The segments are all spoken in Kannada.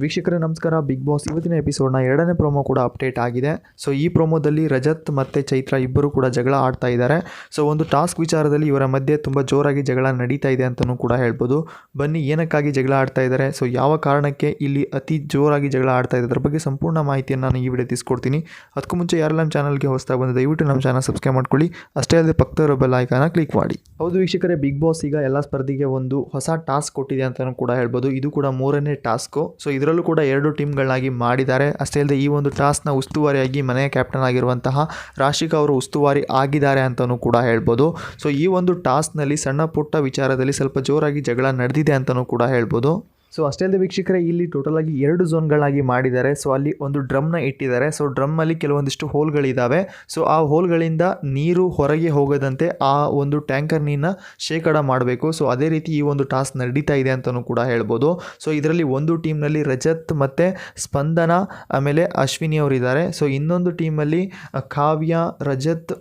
ವೀಕ್ಷಕರೇ ನಮಸ್ಕಾರ. ಬಿಗ್ ಬಾಸ್ ಇವತ್ತಿನ ಎಪಿಸೋಡ್ನ 2ನೇ ಪ್ರೋಮೋ ಕೂಡ ಅಪ್ಡೇಟ್ ಆಗಿದೆ. ಸೊ ಈ ಪ್ರೋಮೋದಲ್ಲಿ ರಜತ್ ಮತ್ತು ಚೈತ್ರ ಇಬ್ಬರು ಕೂಡ ಜಗಳ ಆಡ್ತಾ ಇದ್ದಾರೆ. ಸೊ ಒಂದು ಟಾಸ್ಕ್ ವಿಚಾರದಲ್ಲಿ ಇವರ ಮಧ್ಯೆ ತುಂಬ ಜೋರಾಗಿ ಜಗಳ ನಡೀತಾ ಇದೆ ಅಂತಲೂ ಕೂಡ ಹೇಳ್ಬೋದು. ಬನ್ನಿ, ಏನಕ್ಕಾಗಿ ಜಗಳ ಆಡ್ತಾ ಇದ್ದಾರೆ, ಸೊ ಯಾವ ಕಾರಣಕ್ಕೆ ಇಲ್ಲಿ ಅತಿ ಜೋರಾಗಿ ಜಗಳ ಆಡ್ತಾ ಇದೆ, ಅದರ ಬಗ್ಗೆ ಸಂಪೂರ್ಣ ಮಾಹಿತಿಯನ್ನು ನಾನು ಈ ವಿಡಿಯೋ ತಿಳಿಸ್ಕೊಡ್ತೀನಿ. ಅದಕ್ಕೂ ಮುಂಚೆ ಯಾರು ನಮ್ಮ ಚಾನಲ್ಗೆ ಹೊಸದಾಗಿ ಬಂದು ದಯವಿಟ್ಟು ನಮ್ಮ ಚಾನಲ್ ಸಬ್ಸ್ಕ್ರೈಬ್ ಮಾಡ್ಕೊಳ್ಳಿ. ಅಷ್ಟೇ ಅಲ್ಲದೆ ಪಕ್ಕದ ಬೆಲ್ ಐಕಾನ್ನ ಕ್ಲಿಕ್ ಮಾಡಿ. ಹೌದು ವೀಕ್ಷಕರೇ, ಬಿಗ್ ಬಾಸ್ ಈಗ ಎಲ್ಲ ಸ್ಪರ್ಧಿಗೆ ಒಂದು ಹೊಸ ಟಾಸ್ಕ್ ಕೊಟ್ಟಿದೆ ಅಂತಲೂ ಕೂಡ ಹೇಳ್ಬೋದು. ಇದು ಕೂಡ 3ನೇ ಟಾಸ್ಕು. ಸೊ ಇದರಲ್ಲೂ ಕೂಡ 2 ಟೀಮ್ಗಳಾಗಿ ಮಾಡಿದ್ದಾರೆ. ಅಷ್ಟೇ ಅಲ್ಲದೆ ಈ ಒಂದು ಟಾಸ್ಕ್ನ ಉಸ್ತುವಾರಿಯಾಗಿ ಮನೆಯ ಕ್ಯಾಪ್ಟನ್ ಆಗಿರುವಂತಹ ರಾಶಿಕಾ ಅವರು ಉಸ್ತುವಾರಿ ಆಗಿದ್ದಾರೆ ಅಂತಲೂ ಕೂಡ ಹೇಳ್ಬೋದು. ಸೊ ಈ ಒಂದು ಟಾಸ್ಕ್ನಲ್ಲಿ ಸಣ್ಣ ಪುಟ್ಟ ವಿಚಾರದಲ್ಲಿ ಸ್ವಲ್ಪ ಜೋರಾಗಿ ಜಗಳ ನಡೆದಿದೆ ಅಂತಲೂ ಕೂಡ ಹೇಳ್ಬೋದು. ಸೊ ಅಷ್ಟೇ ಅಲ್ಲದೆ ವೀಕ್ಷಕರೇ, ಇಲ್ಲಿ ಟೋಟಲಾಗಿ 2 ಝೋನ್ಗಳಾಗಿ ಮಾಡಿದ್ದಾರೆ. ಸೊ ಅಲ್ಲಿ ಒಂದು ಡ್ರಮ್ನ ಇಟ್ಟಿದ್ದಾರೆ. ಸೊ ಡ್ರಮ್ಮಲ್ಲಿ ಕೆಲವೊಂದಿಷ್ಟು ಹೋಲ್ಗಳಿದ್ದಾವೆ. ಸೊ ಆ ಹೋಲ್ಗಳಿಂದ ನೀರು ಹೊರಗೆ ಹೋಗದಂತೆ ಆ ಒಂದು ಟ್ಯಾಂಕರ್ ನೀರನ್ನ ಶೇಕಡ ಮಾಡಬೇಕು. ಸೊ ಅದೇ ರೀತಿ ಈ ಒಂದು ಟಾಸ್ಕ್ ನಡೀತಾ ಇದೆ ಅಂತಲೂ ಕೂಡ ಹೇಳ್ಬೋದು. ಸೊ ಇದರಲ್ಲಿ ಒಂದು ಟೀಮ್ನಲ್ಲಿ ರಜತ್ ಮತ್ತು ಸ್ಪಂದನ ಆಮೇಲೆ ಅಶ್ವಿನಿ ಅವರಿದ್ದಾರೆ. ಸೊ ಇನ್ನೊಂದು ಟೀಮಲ್ಲಿ ಕಾವ್ಯ, ರಜತ್,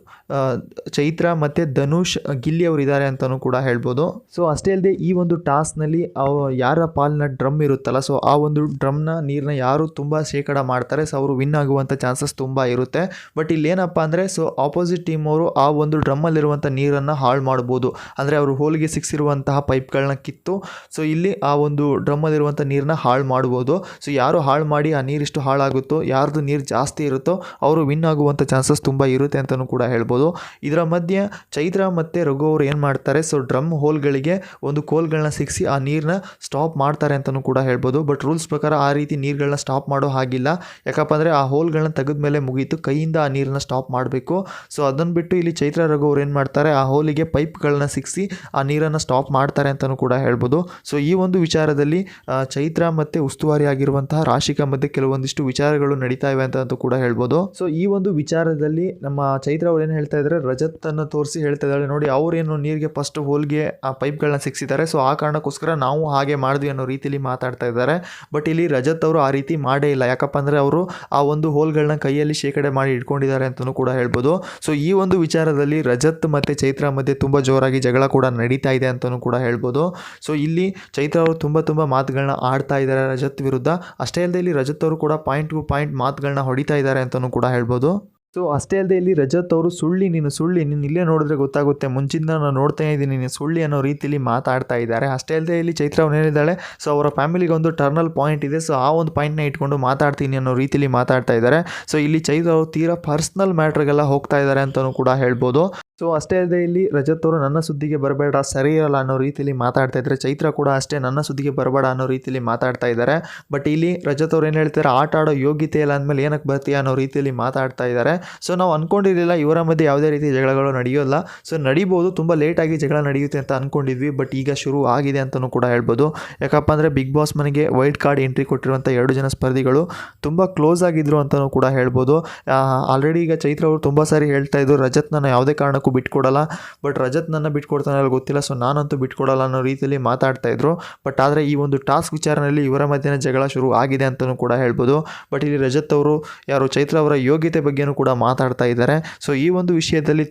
ಚೈತ್ರ ಮತ್ತು ಧನುಷ್, ಗಿಲ್ಲಿ ಅವರಿದ್ದಾರೆ ಅಂತಲೂ ಕೂಡ ಹೇಳ್ಬೋದು. ಸೊ ಅಷ್ಟೇ ಅಲ್ಲದೆ ಈ ಒಂದು ಟಾಸ್ಕ್ನಲ್ಲಿ ಯಾರ ಪಾಲಿನ ಡ್ರಮ್ ಇರುತ್ತಲ್ಲ, ಸೊ ಆ ಒಂದು ಡ್ರಮ್ನ ನೀರನ್ನ ಯಾರು ತುಂಬ ಶೇಕಡ ಮಾಡ್ತಾರೆ, ಸೊ ಅವರು ವಿನ್ ಆಗುವಂಥ ಚಾನ್ಸಸ್ ತುಂಬ ಇರುತ್ತೆ. ಬಟ್ ಇಲ್ಲೇನಪ್ಪ ಅಂದರೆ, ಸೊ ಆಪೋಸಿಟ್ ಟೀಮ್ ಅವರು ಆ ಒಂದು ಡ್ರಮ್ಮಲ್ಲಿರುವಂಥ ನೀರನ್ನು ಹಾಳು ಮಾಡ್ಬೋದು. ಅಂದರೆ ಅವರು ಹೋಲಿಗೆ ಸಿಕ್ಸಿರುವಂತಹ ಪೈಪ್ಗಳನ್ನ ಕಿತ್ತು ಸೊ ಇಲ್ಲಿ ಆ ಒಂದು ಡ್ರಮ್ಮಲ್ಲಿರುವಂಥ ನೀರನ್ನ ಹಾಳು ಮಾಡ್ಬೋದು. ಸೊ ಯಾರು ಹಾಳು ಮಾಡಿ ಆ ನೀರಿಷ್ಟು ಹಾಳಾಗುತ್ತೋ, ಯಾರ್ದು ನೀರು ಜಾಸ್ತಿ ಇರುತ್ತೋ ಅವರು ವಿನ್ ಆಗುವಂಥ ಚಾನ್ಸಸ್ ತುಂಬ ಇರುತ್ತೆ ಅಂತಲೂ ಕೂಡ ಹೇಳ್ಬೋದು. ಇದರ ಮಧ್ಯೆ ಚೈತ್ರ ಮತ್ತು ರಘು ಅವರು ಏನು ಮಾಡ್ತಾರೆ, ಸೊ ಡ್ರಮ್ ಹೋಲ್ಗಳಿಗೆ ಒಂದು ಕೋಲ್ಗಳನ್ನ ಸಿಕ್ಕಿಸಿ ಆ ನೀರನ್ನ ಸ್ಟಾಪ್ ಮಾಡ್ತಾರೆ ಅಂತಲೂ ಕೂಡ ಹೇಳ್ಬೋದು. ಬಟ್ ರೂಲ್ಸ್ ಪ್ರಕಾರ ಆ ರೀತಿ ನೀರುಗಳನ್ನ ಸ್ಟಾಪ್ ಮಾಡೋ ಹಾಗಿಲ್ಲ. ಯಾಕಪ್ಪ ಅಂದರೆ ಆ ಹೋಲ್ಗಳನ್ನ ತೆಗೆದ ಮೇಲೆ ಮುಗೀತು, ಕೈಯಿಂದ ಆ ನೀರನ್ನ ಸ್ಟಾಪ್ ಮಾಡಬೇಕು. ಸೊ ಅದನ್ನು ಬಿಟ್ಟು ಇಲ್ಲಿ ಚೈತ್ರ ರಘು ಅವ್ರು ಏನು ಮಾಡ್ತಾರೆ, ಆ ಹೋಲಿಗೆ ಪೈಪ್ಗಳನ್ನ ಸಿಕ್ಕಿಸಿ ಆ ನೀರನ್ನು ಸ್ಟಾಪ್ ಮಾಡ್ತಾರೆ ಅಂತಲೂ ಕೂಡ ಹೇಳ್ಬೋದು. ಸೊ ಈ ಒಂದು ವಿಚಾರದಲ್ಲಿ ಚೈತ್ರ ಮತ್ತು ಉಸ್ತುವಾರಿ ಆಗಿರುವಂತಹ ರಾಶಿಕಾ ಮಧ್ಯೆ ಕೆಲವೊಂದಿಷ್ಟು ವಿಚಾರಗಳು ನಡೀತಾ ಇವೆ ಅಂತ ಕೂಡ ಹೇಳ್ಬೋದು. ಸೊ ಈ ಒಂದು ವಿಚಾರದಲ್ಲಿ ನಮ್ಮ ಚೈತ್ರ ಅವ್ರು ಏನು ಹೇಳ್ತಾ ಇದ್ದಾರೆ, ರಜತ್ ಅನ್ನು ತೋರಿಸಿ ಹೇಳ್ತಾ ಇದ್ದಾರೆ, ನೋಡಿ ಅವರೇನು ನೀರಿಗೆ ಫಸ್ಟ್ ಹೋಲ್ಗೆ ಆ ಪೈಪ್ಗಳನ್ನ ಸಿಕ್ಸಿದ್ದಾರೆ, ಸೊ ಆ ಕಾರಣಕ್ಕೋಸ್ಕರ ನಾವು ಹಾಗೆ ಮಾಡಿದ್ವಿ ಅನ್ನೋ ರೀತಿಯಲ್ಲಿ ಮಾತಾಡ್ತಾ ಇದ್ದಾರೆ. ಬಟ್ ಇಲ್ಲಿ ರಜತ್ ಅವರು ಆ ರೀತಿ ಮಾಡೇ ಇಲ್ಲ. ಯಾಕಪ್ಪ ಅಂದರೆ ಅವರು ಆ ಒಂದು ಹೋಲ್ಗಳನ್ನ ಕೈಯಲ್ಲಿ ಶೇಕಡೆ ಮಾಡಿ ಇಟ್ಕೊಂಡಿದ್ದಾರೆ ಅಂತಲೂ ಕೂಡ ಹೇಳ್ಬೋದು. ಸೊ ಈ ಒಂದು ವಿಚಾರದಲ್ಲಿ ರಜತ್ ಮತ್ತು ಚೈತ್ರ ಮಧ್ಯೆ ತುಂಬ ಜೋರಾಗಿ ಜಗಳ ಕೂಡ ನಡೀತಾ ಇದೆ ಅಂತಲೂ ಕೂಡ ಹೇಳ್ಬೋದು. ಸೊ ಇಲ್ಲಿ ಚೈತ್ರ ಅವರು ತುಂಬ ಮಾತುಗಳನ್ನ ಆಡ್ತಾ ಇದ್ದಾರೆ ರಜತ್ ವಿರುದ್ಧ. ಅಷ್ಟೇ ಅಲ್ಲದೆ ಇಲ್ಲಿ ರಜತ್ ಅವರು ಕೂಡ ಪಾಯಿಂಟ್ ಟು ಪಾಯಿಂಟ್ ಮಾತುಗಳನ್ನ ಹೊಡಿತಾ ಇದ್ದಾರೆ ಅಂತಲೂ ಕೂಡ ಹೇಳ್ಬೋದು. ಸೊ ಅಷ್ಟೇ ಅಲ್ಲದೆ ಇಲ್ಲಿ ರಜತ್ ಅವರು ನೀನು ಇಲ್ಲೇ ನೋಡಿದ್ರೆ ಗೊತ್ತಾಗುತ್ತೆ, ಮುಂಚಿಂದ ನಾನು ನೋಡ್ತಾ ಇದ್ದೀನಿ, ನೀನು ಸುಳ್ಳಿ ಅನ್ನೋ ರೀತಿಯಲ್ಲಿ ಮಾತಾಡ್ತಾ ಇದ್ದಾರೆ. ಅಷ್ಟೇ ಅಲ್ಲದೆ ಇಲ್ಲಿ ಚೈತ್ರ ಅವ್ರು ಏನಿದ್ದಾಳೆ, ಸೊ ಅವರ ಫ್ಯಾಮಿಲಿಗೆ ಒಂದು ಟರ್ನಲ್ ಪಾಯಿಂಟ್ ಇದೆ, ಸೊ ಆ ಒಂದು ಪಾಯಿಂಟ್ನ ಇಟ್ಕೊಂಡು ಮಾತಾಡ್ತೀನಿ ಅನ್ನೋ ರೀತಿಯಲ್ಲಿ ಮಾತಾಡ್ತಾ ಇದ್ದಾರೆ. ಸೊ ಇಲ್ಲಿ ಚೈತ್ರ ಅವರು ತೀರಾ ಪರ್ಸ್ನಲ್ ಮ್ಯಾಟ್ರಿಗೆಲ್ಲ ಹೋಗ್ತಾ ಇದ್ದಾರೆ ಅಂತಲೂ ಕೂಡ ಹೇಳ್ಬೋದು. ಸೊ ಅಷ್ಟೇ ಅಲ್ಲದೆ ಇಲ್ಲಿ ರಜತ್ ಅವರು ನನ್ನ ಸುದ್ದಿಗೆ ಬರಬೇಡ, ಸರಿ ಇರಲ್ಲ ಅನ್ನೋ ರೀತಿಯಲ್ಲಿ ಮಾತಾಡ್ತಾ ಇದ್ದಾರೆ. ಚೈತ್ರ ಕೂಡ ಅಷ್ಟೇ ನನ್ನ ಸುದ್ದಿಗೆ ಬರಬೇಡ ಅನ್ನೋ ರೀತಿಯಲ್ಲಿ ಮಾತಾಡ್ತಾ ಇದ್ದಾರೆ. ಬಟ್ ಇಲ್ಲಿ ರಜತ್ ಅವ್ರು ಏನು ಹೇಳ್ತಾರೆ, ಆಟ ಆಡೋ ಯೋಗ್ಯತೆ ಇಲ್ಲ ಅಂದಮೇಲೆ ಏನಕ್ಕೆ ಬರ್ತೀಯ ಅನ್ನೋ ರೀತಿಯಲ್ಲಿ ಮಾತಾಡ್ತಾ ಇದ್ದಾರೆ. ಸೊ ನಾವು ಅಂದ್ಕೊಂಡಿರಲಿಲ್ಲ ಇವರ ಮಧ್ಯೆ ಯಾವುದೇ ರೀತಿ ಜಗಳಗಳು ನಡೆಯೋಲ್ಲ. ಸೊ ನಡಿಬೋದು, ತುಂಬ ಲೇಟಾಗಿ ಜಗಳ ನಡೆಯುತ್ತೆ ಅಂತ ಅಂದ್ಕೊಂಡಿದ್ವಿ. ಬಟ್ ಈಗ ಶುರು ಆಗಿದೆ ಅಂತಲೂ ಕೂಡ ಹೇಳ್ಬೋದು. ಯಾಕಪ್ಪ ಅಂದರೆ ಬಿಗ್ ಬಾಸ್ ಮನೆಗೆ ವೈಲ್ಡ್ ಕಾರ್ಡ್ ಎಂಟ್ರಿ ಕೊಟ್ಟಿರುವಂಥ 2 ಜನ ಸ್ಪರ್ಧಿಗಳು ತುಂಬ ಕ್ಲೋಸ್ ಆಗಿದ್ರು ಅಂತಲೂ ಕೂಡ ಹೇಳ್ಬೋದು. ಆಲ್ರೆಡಿ ಈಗ ಚೈತ್ರ ಅವರು ತುಂಬ ಸಾರಿ ಹೇಳ್ತಾ ಇದ್ರು, ರಜತ್ ನನ್ನ ಯಾವುದೇ ಕಾರಣಕ್ಕೂ ಬಿಟ್ಕೊಡಲ್ಲ, ಬಟ್ ರಜತ್ ನನ್ನ ಬಿಟ್ಕೊಡ್ತಾನೆ ಗೊತ್ತಿಲ್ಲ, ಸೊ ನಾನಂತೂ ಬಿಟ್ಕೊಡಲ್ಲ ಅನ್ನೋ ರೀತಿಯಲ್ಲಿ ಮಾತಾಡ್ತಾ ಇದ್ರು. ಬಟ್ ಆದರೆ ಈ ಒಂದು ಟಾಸ್ಕ್ ವಿಚಾರದಲ್ಲಿ ಇವರ ಮಧ್ಯೆ ಜಗಳ ಶುರು ಆಗಿದೆ ಅಂತಲೂ ಕೂಡ ಹೇಳ್ಬೋದು. ಬಟ್ ಇಲ್ಲಿ ರಜತ್ ಅವರು ಯಾರು ಚೈತ್ರ ಅವರ ಯೋಗ್ಯತೆ ಬಗ್ಗೆನೂ ಕೂಡ ಮಾತಾಡ್ತಾ ಇದ್ದಾರೆ. ಸೊ ಈ ಒಂದು ವಿಷಯದಲ್ಲಿ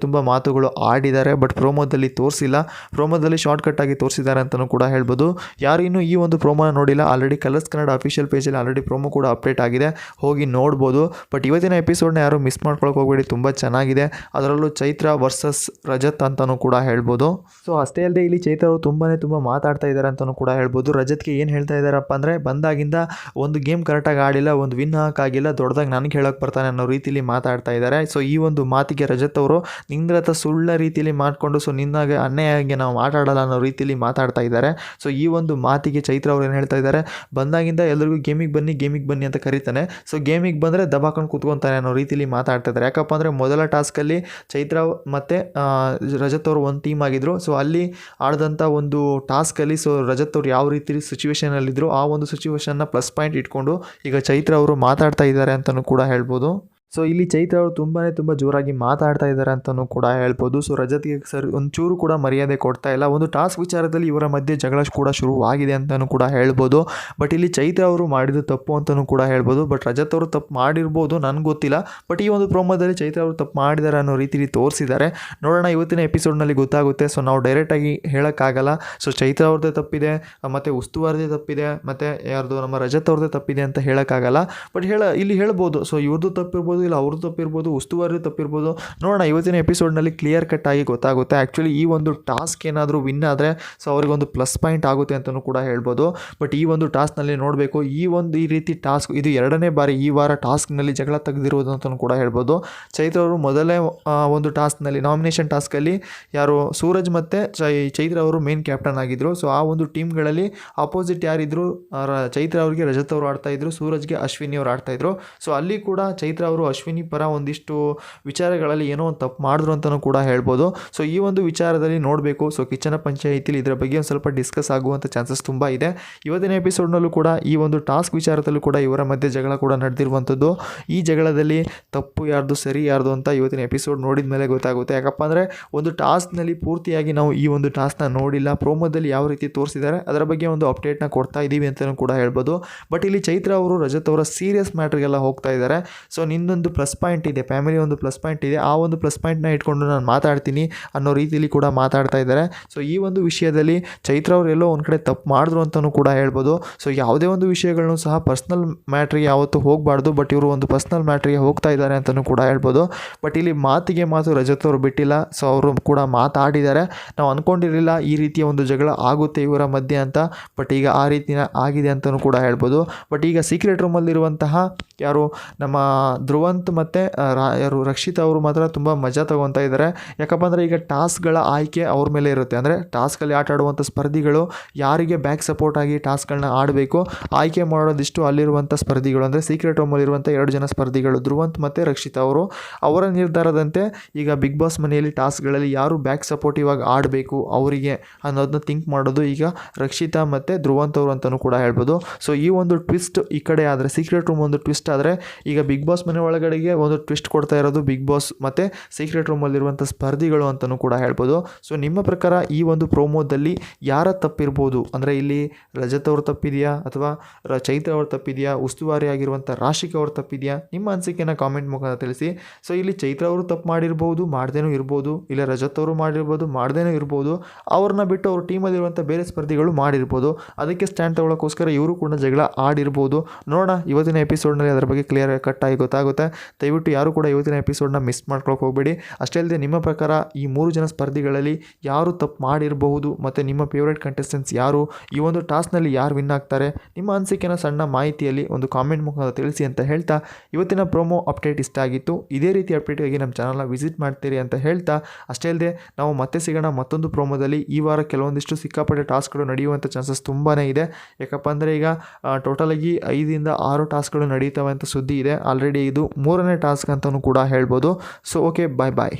ತುಂಬ ಮಾತುಗಳು ಆಡಿದ್ದಾರೆ. ಬಟ್ ಪ್ರೋಮೋದಲ್ಲಿ ತೋರಿಸಿಲ್ಲ, ಪ್ರೋಮೋದಲ್ಲಿ ಶಾರ್ಟ್ಕಟ್ ಆಗಿ ತೋರಿಸಿದ್ದಾರೆ ಅಂತಲೂ ಕೂಡ ಹೇಳ್ಬೋದು. ಯಾರು ಇನ್ನೂ ಈ ಒಂದು ಪ್ರೋಮೋನ ನೋಡಿಲ್ಲ, ಆಲ್ರೆಡಿ ಕಲರ್ಸ್ ಕನ್ನಡ ಅಫಿಷಿಯಲ್ ಪೇಜಲ್ಲಿ ಆಲ್ರೆಡಿ ಪ್ರೋಮೋ ಕೂಡ ಅಪ್ಡೇಟ್ ಆಗಿದೆ, ಹೋಗಿ ನೋಡ್ಬೋದು. ಬಟ್ ಇವತ್ತಿನ ಎಪಿಸೋಡ್ನ ಯಾರು ಮಿಸ್ ಮಾಡ್ಕೊಳಕ್ಕೆ ಹೋಗಬೇಡಿ, ತುಂಬ ಚೆನ್ನಾಗಿದೆ. ಅದರಲ್ಲೂ ಚೈತ್ರ ವರ್ಸಸ್ ರಜತ್ ಅಂತಲೂ ಕೂಡ ಹೇಳ್ಬೋದು. ಸೊ ಅಷ್ಟೇ ಅಲ್ಲದೆ ಇಲ್ಲಿ ಚೈತ್ರ ಅವರು ತುಂಬ ಮಾತಾಡ್ತಾ ಇದ್ದಾರೆ ಅಂತಲೂ ಕೂಡ ಹೇಳ್ಬೋದು. ರಜತ್ಗೆ ಏನು ಹೇಳ್ತಾ ಇದ್ದಾರಪ್ಪ ಅಂದರೆ, ಬಂದಾಗಿಂದ ಒಂದು ಗೇಮ್ ಕರೆಕ್ಟಾಗಿ ಆಡಿಲ್ಲ, ಒಂದು ವಿನ್ ಹಾಕಾಗಿಲ್ಲ, ದೊಡ್ಡದಾಗಿ ನನಗೆ ಹೇಳೋಕ್ಕೆ ಬರ್ತಾನೆ ಅನ್ನೋ ರೀತಿಯಲ್ಲಿ ಮಾತಾಡ್ತಾ ಇದ್ದಾರೆ. ಸೊ ಈ ಒಂದು ಮಾತಿಗೆ ರಜತ್ ಅವರು ನಿನ್ನ ಹತ್ರ ಸುಳ್ಳ ರೀತಿಯಲ್ಲಿ ಮಾಡಿಕೊಂಡು ಸೊ ನಿನ್ನಾಗೆ ಅನ್ಯಾಯವಾಗಿ ನಾವು ಆಟಾಡಲ್ಲ ಅನ್ನೋ ರೀತಿಯಲ್ಲಿ ಮಾತಾಡ್ತಾ ಇದ್ದಾರೆ. ಸೊ ಈ ಒಂದು ಮಾತಿಗೆ ಚೈತ್ರ ಅವರು ಏನು ಹೇಳ್ತಾ ಇದ್ದಾರೆ, ಬಂದಾಗಿಂದ ಎಲ್ಲರಿಗೂ ಗೇಮಿಗೆ ಬನ್ನಿ ಅಂತ ಕರೀತಾನೆ, ಸೊ ಗೇಮಿಗೆ ಬಂದರೆ ದಬಾಕೊಂಡು ಕೂತ್ಕೊತಾನೆ ಅನ್ನೋ ರೀತಿಯಲ್ಲಿ ಮಾತಾಡ್ತಾ ಇದ್ದಾರೆ. ಯಾಕಪ್ಪ ಅಂದರೆ ಮೊದಲ ಟಾಸ್ಕಲ್ಲಿ ಚೈತ್ರ ಮತ್ತು ರಜತ್ ಅವರು ಒಂದು ಟೀಮ್ ಆಗಿದ್ದರು. ಸೊ ಅಲ್ಲಿ ಆಡಿದಂಥ ಒಂದು ಟಾಸ್ಕಲ್ಲಿ ಸೊ ರಜತ್ ಅವರು ಯಾವ ರೀತಿ ಸಿಚುವೇಷನಲ್ಲಿದ್ದರು, ಆ ಒಂದು ಸಿಚುವೇಷನ್ನ ಪ್ಲಸ್ ಪಾಯಿಂಟ್ ಇಟ್ಕೊಂಡು ಈಗ ಚೈತ್ರ ಅವರು ಮಾತಾಡ್ತಾ ಇದ್ದಾರೆ ಅಂತಲೂ ಕೂಡ ಹೇಳ್ಬೋದು. ಸೊ ಇಲ್ಲಿ ಚೈತ್ರ ಅವರು ತುಂಬ ಜೋರಾಗಿ ಮಾತಾಡ್ತಾ ಇದ್ದಾರೆ ಅಂತಲೂ ಕೂಡ ಹೇಳ್ಬೋದು. ಸೊ ರಜತ್ಗೆ ಒಂಚೂರು ಕೂಡ ಮರ್ಯಾದೆ ಕೊಡ್ತಾ ಇಲ್ಲ. ಒಂದು ಟಾಸ್ಕ್ ವಿಚಾರದಲ್ಲಿ ಇವರ ಮಧ್ಯೆ ಜಗಳ ಕೂಡ ಶುರುವಾಗಿದೆ ಅಂತಲೂ ಕೂಡ ಹೇಳ್ಬೋದು. ಬಟ್ ಇಲ್ಲಿ ಚೈತ್ರ ಅವರು ಮಾಡಿದ ತಪ್ಪು ಅಂತಲೂ ಕೂಡ ಹೇಳ್ಬೋದು. ಬಟ್ ರಜತ್ ಅವರು ತಪ್ಪು ಮಾಡಿರ್ಬೋದು, ನನಗೆ ಗೊತ್ತಿಲ್ಲ. ಬಟ್ ಈ ಒಂದು ಪ್ರೋಮೋದಲ್ಲಿ ಚೈತ್ರ ಅವರು ತಪ್ಪು ಮಾಡಿದ್ದಾರೆ ಅನ್ನೋ ರೀತಿಯಲ್ಲಿ ತೋರಿಸಿದ್ದಾರೆ. ನೋಡೋಣ ಇವತ್ತಿನ ಎಪಿಸೋಡ್ನಲ್ಲಿ ಗೊತ್ತಾಗುತ್ತೆ. ಸೊ ನಾವು ಡೈರೆಕ್ಟಾಗಿ ಹೇಳೋಕ್ಕಾಗಲ್ಲ. ಸೊ ಚೈತ್ರ ಅವ್ರದ್ದೇ ತಪ್ಪಿದೆ, ಮತ್ತು ಉಸ್ತುವಾರದೇ ತಪ್ಪಿದೆ, ಮತ್ತು ಯಾರ್ದು ನಮ್ಮ ರಜತ್ ಅವ್ರದ್ದೇ ತಪ್ಪಿದೆ ಅಂತ ಹೇಳೋಕ್ಕಾಗಲ್ಲ. ಬಟ್ ಇಲ್ಲಿ ಹೇಳ್ಬೋದು. ಸೊ ಇವ್ರದ್ದು ತಪ್ಪಿರ್ಬೋದು, ಇಲ್ಲ ಅವ್ರದ್ದು ತಪ್ಪಿರ್ಬೋದು, ಉಸ್ತುವಾರಿ ತಪ್ಪಿರ್ಬೋದು. ನೋಡೋಣ ಇವತ್ತಿನ ಎಪಿಸೋಡ್ನಲ್ಲಿ ಕ್ಲಿಯರ್ ಕಟ್ ಆಗಿ ಗೊತ್ತಾಗುತ್ತೆ. ಆ್ಯಕ್ಚುಲಿ ಈ ಒಂದು ಟಾಸ್ಕ್ ಏನಾದರೂ ವಿನ್ ಆದರೆ ಸೊ ಅವ್ರಿಗೊಂದು ಪ್ಲಸ್ ಪಾಯಿಂಟ್ ಆಗುತ್ತೆ ಅಂತಲೂ ಕೂಡ ಹೇಳ್ಬೋದು. ಬಟ್ ಈ ಒಂದು ಟಾಸ್ಕ್ನಲ್ಲಿ ನೋಡಬೇಕು, ಈ ರೀತಿ ಟಾಸ್ಕ್ ಇದು 2ನೇ ಬಾರಿ ಈ ವಾರ ಟಾಸ್ಕ್ನಲ್ಲಿ ಜಗಳ ತೆಗೆದಿರೋದು ಅಂತಲೂ ಕೂಡ ಹೇಳ್ಬೋದು. ಚೈತ್ರ ಅವರು ಮೊದಲೇ ಒಂದು ಟಾಸ್ಕ್ನಲ್ಲಿ ನಾಮಿನೇಷನ್ ಟಾಸ್ಕಲ್ಲಿ ಯಾರು ಸೂರಜ್ ಮತ್ತು ಚೈತ್ರ ಅವರು ಮೇನ್ ಕ್ಯಾಪ್ಟನ್ ಆಗಿದ್ದರು. ಸೊ ಆ ಒಂದು ಟೀಮ್ಗಳಲ್ಲಿ ಅಪೋಸಿಟ್ ಯಾರಿದ್ರು, ಚೈತ್ರ ಅವರಿಗೆ ರಜತ್ ಅವರು ಆಡ್ತಾಯಿದ್ರು, ಸೂರಜ್ಗೆ ಅಶ್ವಿನಿ ಅವರು ಆಡ್ತಾಯಿದ್ರು. ಸೊ ಅಲ್ಲಿ ಕೂಡ ಚೈತ್ರ ಅವರು ಅಶ್ವಿನಿ ಪರ ಒಂದಿಷ್ಟು ವಿಚಾರಗಳಲ್ಲಿ ಏನೋ ಒಂದು ತಪ್ಪು ಮಾಡಿದ್ರು ಅಂತಲೂ ಕೂಡ ಹೇಳ್ಬೋದು. ಸೊ ಈ ಒಂದು ವಿಚಾರದಲ್ಲಿ ನೋಡಬೇಕು. ಸೊ ಕಿಚನ ಪಂಚಾಯಿತಿಲಿ ಇದರ ಬಗ್ಗೆ ಒಂದು ಸ್ವಲ್ಪ ಡಿಸ್ಕಸ್ ಆಗುವಂಥ ಚಾನ್ಸಸ್ ತುಂಬ ಇದೆ. ಇವತ್ತಿನ ಎಪಿಸೋಡ್ನಲ್ಲೂ ಕೂಡ ಈ ಒಂದು ಟಾಸ್ಕ್ ವಿಚಾರದಲ್ಲೂ ಕೂಡ ಇವರ ಮಧ್ಯೆ ಜಗಳ ಕೂಡ ನಡೆದಿರುವಂಥದ್ದು. ಈ ಜಗಳದಲ್ಲಿ ತಪ್ಪು ಯಾರ್ದು ಸರಿ ಯಾರ್ದು ಅಂತ ಇವತ್ತಿನ ಎಪಿಸೋಡ್ ನೋಡಿದ ಮೇಲೆ ಗೊತ್ತಾಗುತ್ತೆ. ಯಾಕಪ್ಪ ಅಂದರೆ ಒಂದು ಟಾಸ್ಕ್ನಲ್ಲಿ ಪೂರ್ತಿಯಾಗಿ ನಾವು ಈ ಒಂದು ಟಾಸ್ಕ್ನ ನೋಡಿಲ್ಲ. ಪ್ರೋಮೋದಲ್ಲಿ ಯಾವ ರೀತಿ ತೋರಿಸಿದ್ದಾರೆ ಅದರ ಬಗ್ಗೆ ಒಂದು ಅಪ್ಡೇಟ್ನ ಕೊಡ್ತಾ ಇದ್ದೀವಿ ಅಂತಲೂ ಕೂಡ ಹೇಳ್ಬೋದು. ಬಟ್ ಇಲ್ಲಿ ಚೈತ್ರ ಅವರು ರಜತ್ ಅವರ ಸೀರಿಯಸ್ ಮ್ಯಾಟ್ರಿಗೆಲ್ಲ ಹೋಗ್ತಾ ಇದ್ದಾರೆ. ಸೊ ನಿನ್ನೊಂದು ಪ್ಲಸ್ ಪಾಯಿಂಟ್ ಇದೆ, ಫ್ಯಾಮಿಲಿ ಒಂದು ಪ್ಲಸ್ ಪಾಯಿಂಟ್ ಇದೆ, ಆ ಒಂದು ಪ್ಲಸ್ ಪಾಯಿಂಟ್ನ ಇಟ್ಕೊಂಡು ನಾನು ಮಾತಾಡ್ತೀನಿ ಅನ್ನೋ ರೀತಿಯಲ್ಲಿ ಕೂಡ ಮಾತಾಡ್ತಾ ಇದ್ದಾರೆ. ಸೊ ಈ ಒಂದು ವಿಷಯದಲ್ಲಿ ಚೈತ್ರ ಅವರು ಎಲ್ಲೋ ಒಂದು ಕಡೆ ತಪ್ಪು ಮಾಡಿದ್ರು ಅಂತಲೂ ಕೂಡ ಹೇಳ್ಬೋದು. ಸೊ ಯಾವುದೇ ಒಂದು ವಿಷಯಗಳನ್ನು ಸಹ ಪರ್ಸ್ನಲ್ ಮ್ಯಾಟ್ರಿಗೆ ಯಾವತ್ತೂ ಹೋಗಬಾರ್ದು. ಬಟ್ ಇವರು ಒಂದು ಪರ್ಸ್ನಲ್ ಮ್ಯಾಟ್ರಿಗೆ ಹೋಗ್ತಾ ಇದ್ದಾರೆ ಅಂತಲೂ ಕೂಡ ಹೇಳ್ಬೋದು. ಬಟ್ ಇಲ್ಲಿ ಮಾತಿಗೆ ಮಾತು ರಜತ್ ಅವರು ಬಿಟ್ಟಿಲ್ಲ. ಸೊ ಅವರು ಕೂಡ ಮಾತಾಡಿದ್ದಾರೆ. ನಾವು ಅಂದ್ಕೊಂಡಿರಲಿಲ್ಲ ಈ ರೀತಿಯ ಒಂದು ಜಗಳ ಆಗುತ್ತೆ ಇವರ ಮಧ್ಯೆ ಅಂತ. ಬಟ್ ಈಗ ಆ ರೀತಿಯ ಆಗಿದೆ ಅಂತಲೂ ಕೂಡ ಹೇಳ್ಬೋದು. ಬಟ್ ಈಗ ಸೀಕ್ರೆಟ್ ರೂಮಲ್ಲಿರುವಂತಹ ಯಾರು ನಮ್ಮ ಧ್ರುವಂತ್ ಮತ್ತು ಯಾರು ರಕ್ಷಿತಾ ಅವರು ಮಾತ್ರ ತುಂಬ ಮಜಾ ತಗೊತಾ ಇದ್ದಾರೆ. ಯಾಕಪ್ಪ ಅಂದರೆ ಈಗ ಟಾಸ್ಕ್ಗಳ ಆಯ್ಕೆ ಅವ್ರ ಮೇಲೆ ಇರುತ್ತೆ. ಅಂದರೆ ಟಾಸ್ಕಲ್ಲಿ ಆಟ ಆಡುವಂಥ ಸ್ಪರ್ಧಿಗಳು ಯಾರಿಗೆ ಬ್ಯಾಕ್ ಸಪೋರ್ಟ್ ಆಗಿ ಟಾಸ್ಕ್ಗಳನ್ನ ಆಡಬೇಕು ಆಯ್ಕೆ ಮಾಡೋದಿಷ್ಟು ಅಲ್ಲಿರುವಂಥ ಸ್ಪರ್ಧಿಗಳು, ಅಂದರೆ ಸೀಕ್ರೆಟ್ ರೂಮಲ್ಲಿರುವಂಥ 2 ಜನ ಸ್ಪರ್ಧಿಗಳು ಧ್ರುವಂತ್ ಮತ್ತು ರಕ್ಷಿತಾ ಅವರು. ಅವರ ನಿರ್ಧಾರದಂತೆ ಈಗ ಬಿಗ್ ಬಾಸ್ ಮನೆಯಲ್ಲಿ ಟಾಸ್ಕ್ಗಳಲ್ಲಿ ಯಾರು ಬ್ಯಾಕ್ ಸಪೋರ್ಟಿವ್ ಆಗಿ ಆಡಬೇಕು ಅವರಿಗೆ ಅನ್ನೋದನ್ನ ಥಿಂಕ್ ಮಾಡೋದು ಈಗ ರಕ್ಷಿತಾ ಮತ್ತು ಧ್ರುವಂತ್ ಅವರು ಅಂತಲೂ ಕೂಡ ಹೇಳ್ಬೋದು. ಸೊ ಈ ಒಂದು ಟ್ವಿಸ್ಟ್ ಈ ಕಡೆ ಆದರೆ ಸೀಕ್ರೆಟ್ ರೂಮ್ ಒಂದು ಟ್ವಿಸ್ಟ್ ಆದರೆ ಈಗ ಬಿಗ್ ಬಾಸ್ ಮನೆ ಒಳಗಡೆಗೆ ಒಂದು ಟ್ವಿಸ್ಟ್ ಕೊಡ್ತಾ ಇರೋದು ಬಿಗ್ ಬಾಸ್ ಮತ್ತು ಸೀಕ್ರೆಟ್ ರೂಮಲ್ಲಿರುವಂಥ ಸ್ಪರ್ಧಿಗಳು ಅಂತಲೂ ಕೂಡ ಹೇಳ್ಬೋದು. ಸೊ ನಿಮ್ಮ ಪ್ರಕಾರ ಈ ಒಂದು ಪ್ರೋಮೋದಲ್ಲಿ ಯಾರ ತಪ್ಪಿರ್ಬೋದು? ಅಂದರೆ ಇಲ್ಲಿ ರಜತ್ ಅವ್ರ ತಪ್ಪಿದೆಯಾ ಅಥವಾ ಚೈತ್ರ ಅವ್ರ ತಪ್ಪಿದೆಯಾ, ಉಸ್ತುವಾರಿ ಆಗಿರುವಂಥ ರಾಶಿಕಾ ಅವ್ರ ತಪ್ಪಿದೆಯಾ? ನಿಮ್ಮ ಅನಿಸಿಕೆನ ಕಾಮೆಂಟ್ ಮುಖಾಂತರ ತಿಳಿಸಿ. ಸೊ ಇಲ್ಲಿ ಚೈತ್ರ ಅವರು ತಪ್ಪು ಮಾಡಿರ್ಬೋದು, ಮಾಡ್ದೇನೂ ಇರ್ಬೋದು, ಇಲ್ಲ ರಜತ್ ಅವರು ಮಾಡಿರ್ಬೋದು, ಮಾಡ್ದೇನೂ ಇರ್ಬೋದು. ಅವ್ರನ್ನ ಬಿಟ್ಟು ಅವ್ರ ಟೀಮಲ್ಲಿರುವಂಥ ಬೇರೆ ಸ್ಪರ್ಧಿಗಳು ಮಾಡಿರ್ಬೋದು. ಅದಕ್ಕೆ ಸ್ಟ್ಯಾಂಡ್ ತಗೊಳ್ಳೋಕ್ಕೋಸ್ಕರ ಇವರು ಕೂಡ ಜಗಳ ಆಡಿರ್ಬೋದು. ನೋಡೋಣ ಇವತ್ತಿನ ಎಪಿಸೋಡ್ನಲ್ಲಿ ಅದರ ಬಗ್ಗೆ ಕ್ಲಿಯರ್ ಕಟ್ ಆಗಿ ಗೊತ್ತಾಗುತ್ತೆ. ದಯವಿಟ್ಟು ಯಾರು ಕೂಡ ಇವತ್ತಿನ ಎಪಿಸೋಡ್ನ ಮಿಸ್ ಮಾಡ್ಕೊಳಕ್ಕೆ ಹೋಗಬೇಡಿ. ಅಷ್ಟೇ ಅಲ್ಲದೆ ನಿಮ್ಮ ಪ್ರಕಾರ ಈ 3 ಜನ ಸ್ಪರ್ಧಿಗಳಲ್ಲಿ ಯಾರು ತಪ್ಪು ಮಾಡಿರಬಹುದು ಮತ್ತು ನಿಮ್ಮ ಫೇವ್ರೇಟ್ ಕಂಟೆಸ್ಟೆಂಟ್ಸ್ ಯಾರು, ಈ ಒಂದು ಟಾಸ್ಕ್ನಲ್ಲಿ ಯಾರು ವಿನ್ ಆಗ್ತಾರೆ, ನಿಮ್ಮ ಅನಿಸಿಕೆನ ಸಣ್ಣ ಮಾಹಿತಿಯಲ್ಲಿ ಒಂದು ಕಾಮೆಂಟ್ ಮುಖಾಂತರ ತಿಳಿಸಿ ಅಂತ ಹೇಳ್ತಾ ಇವತ್ತಿನ ಪ್ರೋಮೋ ಅಪ್ಡೇಟ್ ಇಷ್ಟ ಆಗಿತ್ತು. ಇದೇ ರೀತಿ ಅಪ್ಡೇಟ್ಗಾಗಿ ನಮ್ಮ ಚಾನಲ್ನ ವಿಸಿಟ್ ಮಾಡ್ತೀರಿ ಅಂತ ಹೇಳ್ತಾ ಅಷ್ಟೇ ಅಲ್ಲದೆ ನಾವು ಮತ್ತೆ ಸಿಗೋಣ ಮತ್ತೊಂದು ಪ್ರೋಮೋದಲ್ಲಿ. ಈ ವಾರ ಕೆಲವೊಂದಿಷ್ಟು ಸಿಕ್ಕಾಪಟ್ಟೆ ಟಾಸ್ಕ್ಗಳು ನಡೆಯುವಂಥ ಚಾನ್ಸಸ್ ತುಂಬಾ ಇದೆ. ಯಾಕಪ್ಪ ಅಂದರೆ ಈಗ ಟೋಟಲಾಗಿ 5ರಿಂದ 6 ಟಾಸ್ಕ್ಗಳು ನಡೀತವೆ ಅಂತ ಸುದ್ದಿ ಇದೆ. ಆಲ್ರೆಡಿ ಇದು 3ನೇ ಟಾಸ್ಕ್ ಅಂತಲೂ ಕೂಡ ಹೇಳ್ಬೋದು. ಸೊ ಓಕೆ, ಬಾಯ್.